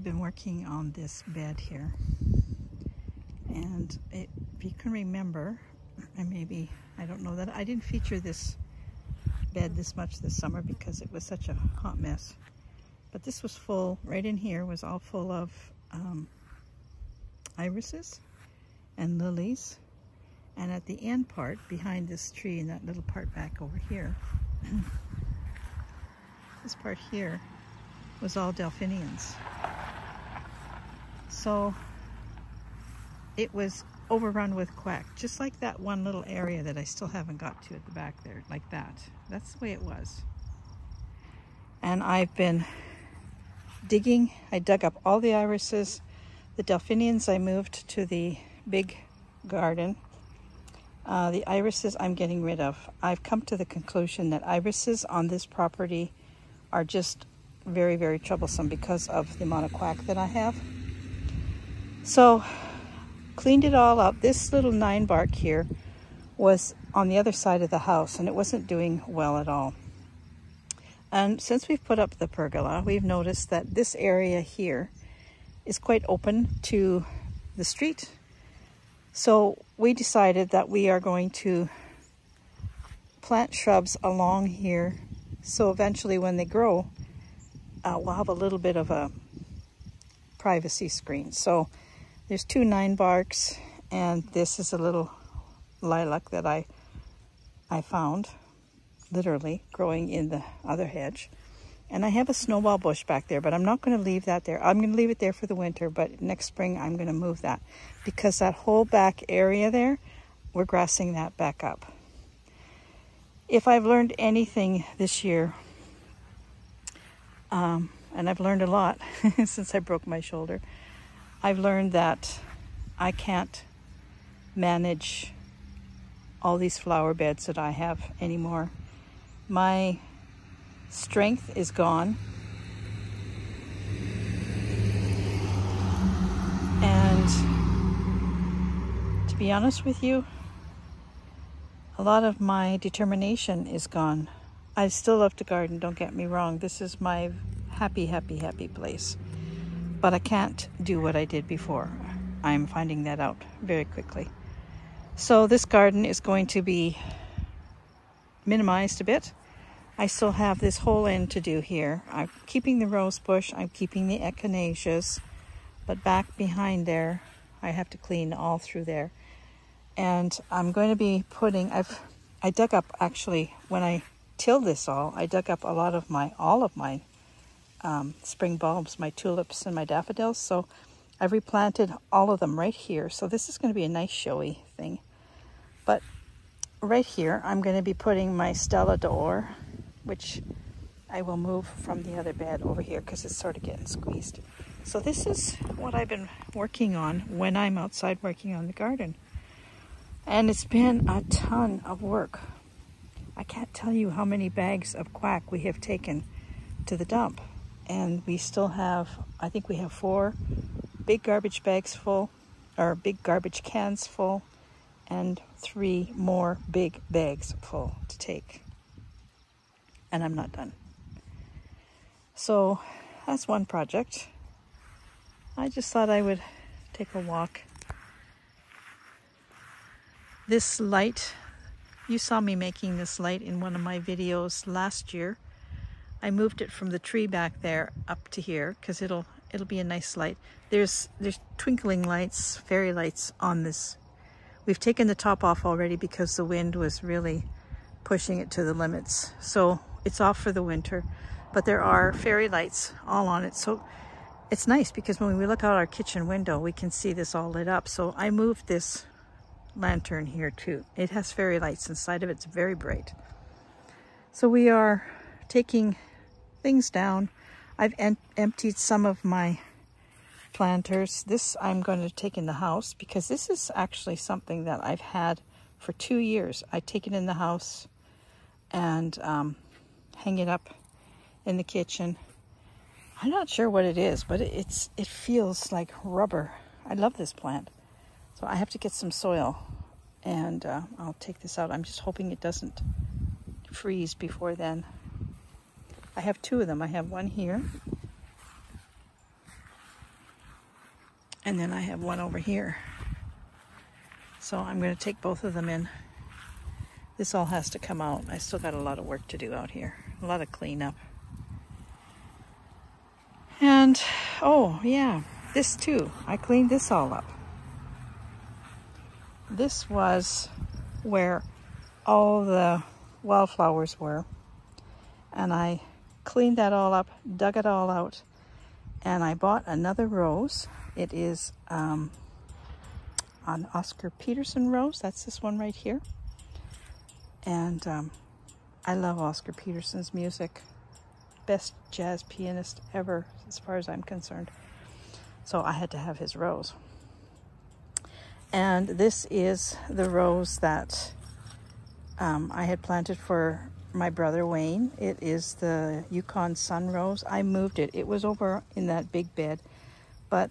been working on this bed here, and if you can remember, and maybe, I don't know, that I didn't feature this bed this much this summer because it was such a hot mess, but this was full, right in here was all full of irises and lilies, and at the end part behind this tree, in that little part back over here, this part here was all delphiniums. So it was overrun with quack, just like that one little area that I still haven't got to at the back there, like that. That's the way it was. And I've been digging. I dug up all the irises. The delphiniums I moved to the big garden. The irises I'm getting rid of. I've come to the conclusion that irises on this property are just very, very troublesome because of the amount of quack that I have. So cleaned it all up. This little 9-bark here was on the other side of the house, and it wasn't doing well at all. And since we've put up the pergola, we've noticed that this area here is quite open to the street. So we decided that we are going to plant shrubs along here, so eventually when they grow, we'll have a little bit of a privacy screen. So there's 2 9-barks, and this is a little lilac that I found, literally, growing in the other hedge. And I have a snowball bush back there, but I'm not going to leave that there. I'm going to leave it there for the winter, but next spring I'm going to move that, because that whole back area there, we're grassing that back up. If I've learned anything this year, and I've learned a lot since I broke my shoulder, I've learned that I can't manage all these flower beds that I have anymore. My strength is gone, and to be honest with you, a lot of my determination is gone. I still love to garden, don't get me wrong. This is my happy, happy, happy place. But I can't do what I did before. I'm finding that out very quickly. So this garden is going to be minimized a bit. I still have this whole end to do here. I'm keeping the rose bush, I'm keeping the echinacea, but back behind there, I have to clean all through there. And I'm going to be putting, I dug up, actually, when I tilled this all, I dug up all of my spring bulbs, my tulips and my daffodils. So I've replanted all of them right here. So this is going to be a nice showy thing. But right here, I'm going to be putting my Stella d'Or, which I will move from the other bed over here because it's sort of getting squeezed. So this is what I've been working on when I'm outside working on the garden. And it's been a ton of work. I can't tell you how many bags of quack we have taken to the dump. And we still have, I think we have 4 big garbage bags full, or big garbage cans full, and 3 more big bags full to take. And I'm not done. So that's one project. I just thought I would take a walk. This light, you saw me making this light in one of my videos last year. I moved it from the tree back there up to here because it'll be a nice light. There's twinkling lights, fairy lights on this. We've taken the top off already because the wind was really pushing it to the limits. So it's off for the winter, but there are fairy lights all on it. So it's nice because when we look out our kitchen window, we can see this all lit up. So I moved this lantern here too. It has fairy lights inside of it. It's very bright. So we are taking things down. I've emptied some of my planters. This I'm going to take in the house because this is actually something that I've had for 2 years. I take it in the house and hang it up in the kitchen. I'm not sure what it is, but it feels like rubber. I love this plant. So I have to get some soil, and I'll take this out. I'm just hoping it doesn't freeze before then. I have 2 of them. I have one here, And then I have one over here. So I'm going to take both of them in. This all has to come out. I still got a lot of work to do out here. A lot of cleanup. And, oh yeah, this too. I cleaned this all up. This was where all the wildflowers were. And I cleaned that all up, dug it all out, and I bought another rose. It is an Oscar Peterson rose. That's this one right here. And I love Oscar Peterson's music. Best jazz pianist ever, as far as I'm concerned. So I had to have his rose. And this is the rose that I had planted for my brother Wayne. It is the Yukon Sun Rose. I moved it. It was over in that big bed, but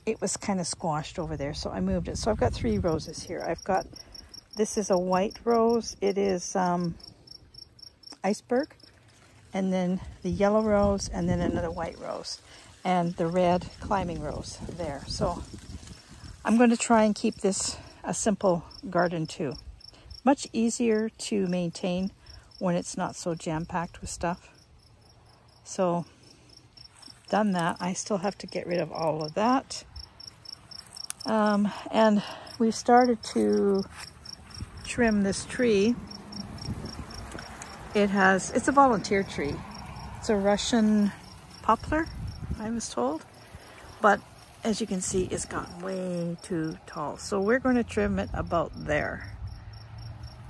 it was kind of squashed over there, so I moved it. So I've got 3 roses here. I've got, this is a white rose. It is iceberg, and then the yellow rose, and then another white rose, and the red climbing rose there. So I'm going to try and keep this a simple garden too. Much easier to maintain when it's not so jam-packed with stuff. So, done that. I still have to get rid of all of that. And we've started to trim this tree. It's a volunteer tree. It's a Russian poplar, I was told. But as you can see, it's gotten way too tall. So we're going to trim it about there.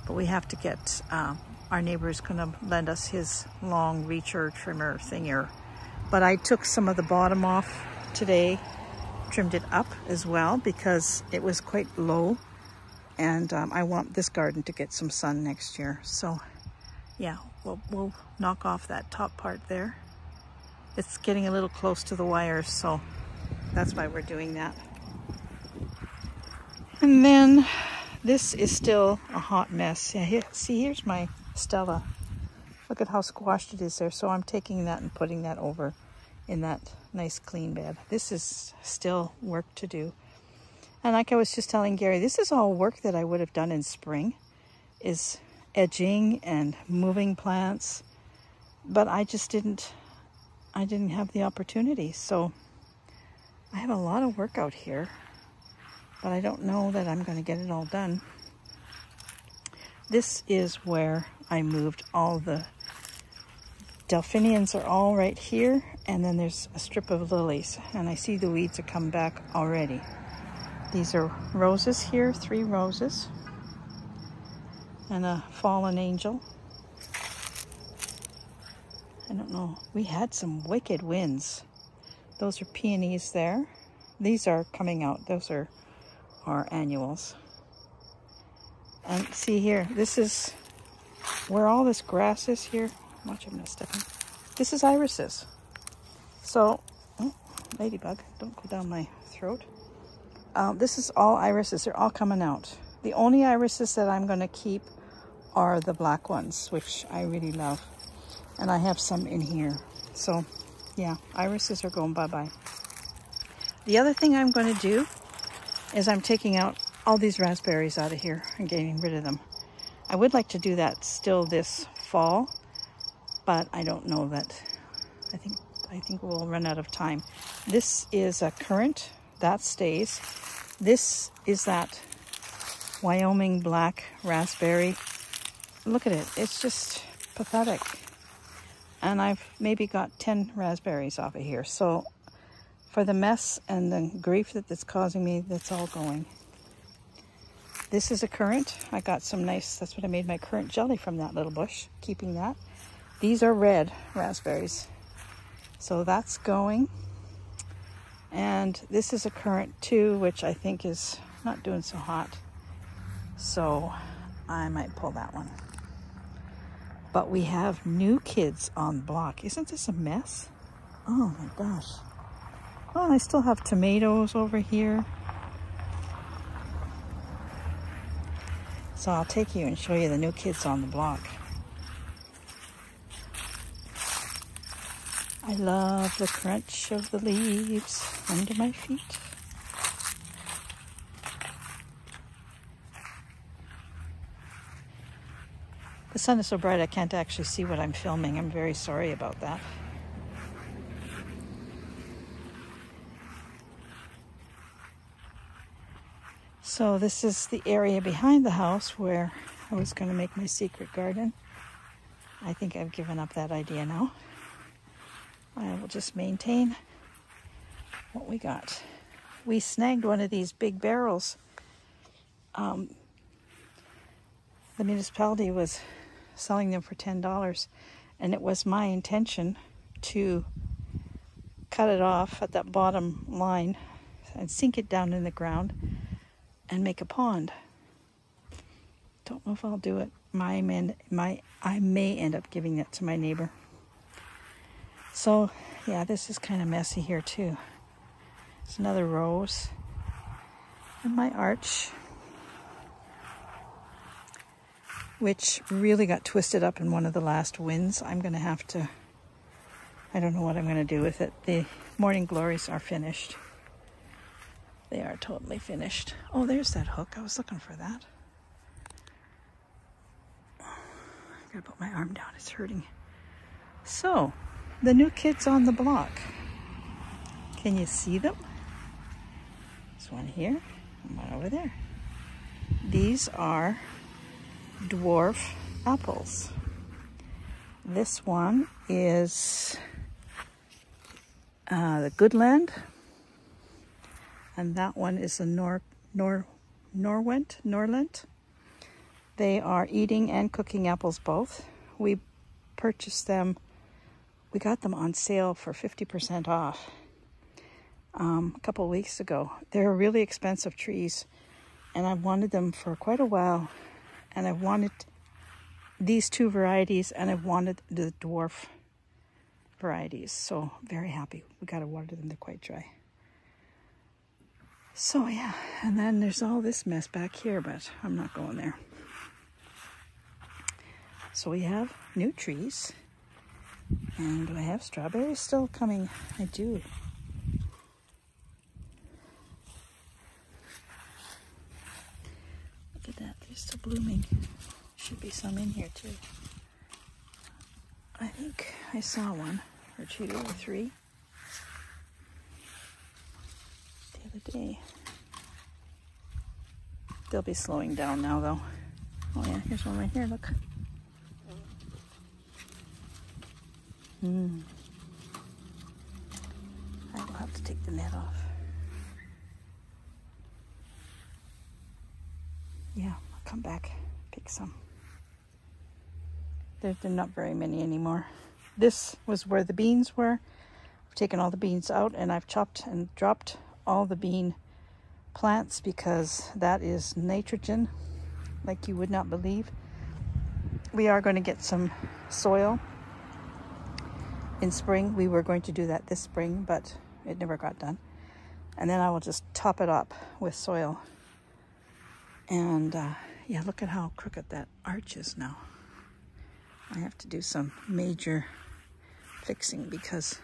But we have to get, our neighbor is going to lend us his long reacher trimmer thinger. But I took some of the bottom off today, trimmed it up as well because it was quite low. And I want this garden to get some sun next year. So yeah, we'll knock off that top part there. It's getting a little close to the wires, so that's why we're doing that. And then this is still a hot mess. Yeah, see, here's my Stella. Look at how squashed it is there. So I'm taking that and putting that over in that nice clean bed. This is still work to do. And like I was just telling Gary, this is all work that I would have done in spring, is edging and moving plants. But I just didn't have the opportunity. So I have a lot of work out here, but I don't know that I'm going to get it all done. This is where I moved all the delphiniums are all right here, and then there's a strip of lilies, and I see the weeds are come back already. These are roses here, 3 roses, and a fallen angel. I don't know, we had some wicked winds. Those are peonies there. These are coming out, those are our annuals. And see here, this is where all this grass is here. Watch, I'm gonna step in. This is irises. So, oh, ladybug, don't go down my throat. This is all irises, they're all coming out. The only irises that I'm gonna keep are the black ones, which I really love. And I have some in here. So, yeah, irises are going bye-bye. The other thing I'm gonna do is I'm taking out all these raspberries out of here and getting rid of them. I would like to do that still this fall, but I don't know that. I think we'll run out of time. This is a currant that stays. This is that Wyoming black raspberry. Look at it, it's just pathetic. And I've maybe got 10 raspberries off of here. So for the mess and the grief that it's causing me, that's all going. This is a currant. I got some nice, that's what I made my currant jelly from, that little bush, keeping that. These are red raspberries. So that's going. And this is a currant too, which I think is not doing so hot. So I might pull that one. But we have new kids on the block. Isn't this a mess? Oh my gosh. Well, I still have tomatoes over here. So I'll take you and show you the new kids on the block. I love the crunch of the leaves under my feet. The sun is so bright I can't actually see what I'm filming. I'm very sorry about that. So this is the area behind the house where I was going to make my secret garden. I think I've given up that idea now. I will just maintain what we got. We snagged one of these big barrels. The municipality was selling them for $10, and it was my intention to cut it off at that bottom line and sink it down in the ground and make a pond. Don't know if I'll do it. I may end up giving it to my neighbor. So yeah, this is kind of messy here too. It's another rose and my arch, which really got twisted up in one of the last winds. I'm going to have to, I don't know what I'm going to do with it. The morning glories are finished. They are totally finished. Oh, there's that hook. I was looking for that. I gotta put my arm down. It's hurting. So, the new kids on the block. Can you see them? There's one here and one over there. These are dwarf apples. This one is the Goodland, and that one is the Norlent. They are eating and cooking apples both. We purchased them, we got them on sale for 50% off a couple of weeks ago. They're really expensive trees, and I've wanted them for quite a while. And I wanted these two varieties, and I wanted the dwarf varieties. So very happy. We got to water them. They're quite dry. So yeah, and then there's all this mess back here, but I'm not going there. So we have new trees. And do I have strawberries still coming? I do. Look at that, they're still blooming. Should be some in here too. I think I saw one or two or three the other day. They'll be slowing down now though. Oh yeah, here's one right here, look. I will have to take the net off. Yeah, I'll come back, pick some. There are not very many anymore. This was where the beans were. I've taken all the beans out and I've chopped and dropped all the bean plants because that is nitrogen like you would not believe. We are going to get some soil in spring. We were going to do that this spring, but it never got done. And then I will just top it up with soil. And yeah, look at how crooked that arch is now. I have to do some major fixing because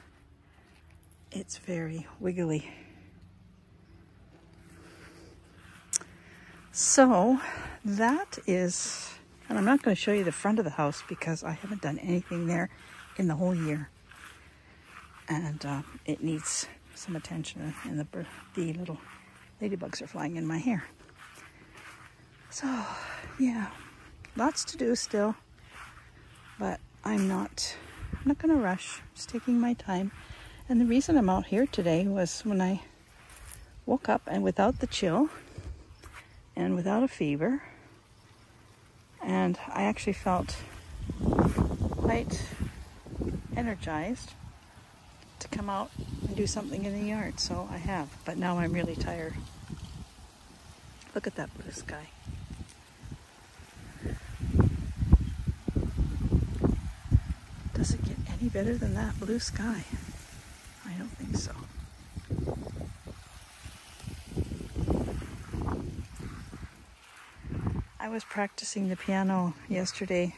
it's very wiggly. So that is, and I'm not going to show you the front of the house because I haven't done anything there in the whole year. And it needs some attention, and the little ladybugs are flying in my hair. So yeah, lots to do still, but I'm not going to rush. Just taking my time. And the reason I'm out here today was when I woke up and without the chill and without a fever, and I actually felt quite energized to come out and do something in the yard. So I have, but now I'm really tired. Look at that blue sky. Does it get any better than that blue sky? I don't think so. I was practicing the piano yesterday,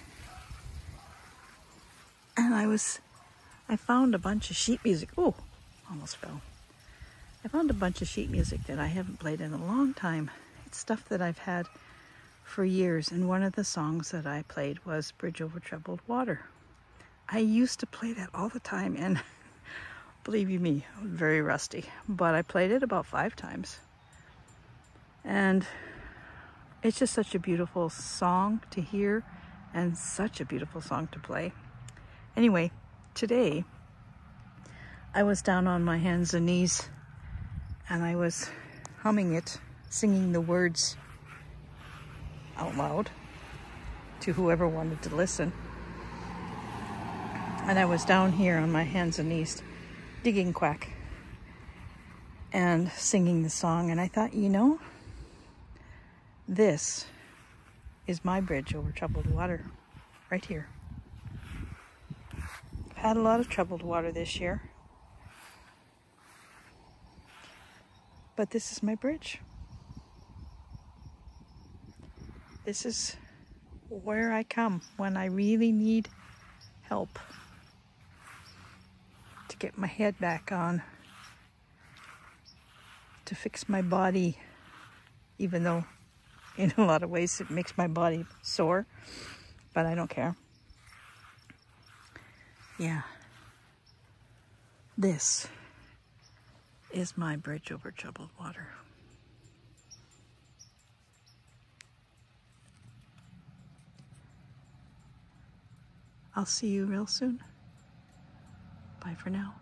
and I found a bunch of sheet music. Oh, almost fell. I found a bunch of sheet music that I haven't played in a long time. It's stuff that I've had for years, and one of the songs that I played was Bridge Over Troubled Water. I used to play that all the time, and believe you me, I'm very rusty, but I played it about 5 times. And it's just such a beautiful song to hear and such a beautiful song to play. Anyway, today I was down on my hands and knees and I was humming it, singing the words out loud to whoever wanted to listen. And I was down here on my hands and knees digging quack and singing the song, and I thought, you know, this is my bridge over troubled water, right here. I've had a lot of troubled water this year, but this is my bridge. This is where I come when I really need help to get my head back on, to fix my body, even though in a lot of ways it makes my body sore, but I don't care. Yeah, this is my bridge over troubled water. I'll see you real soon. Bye for now.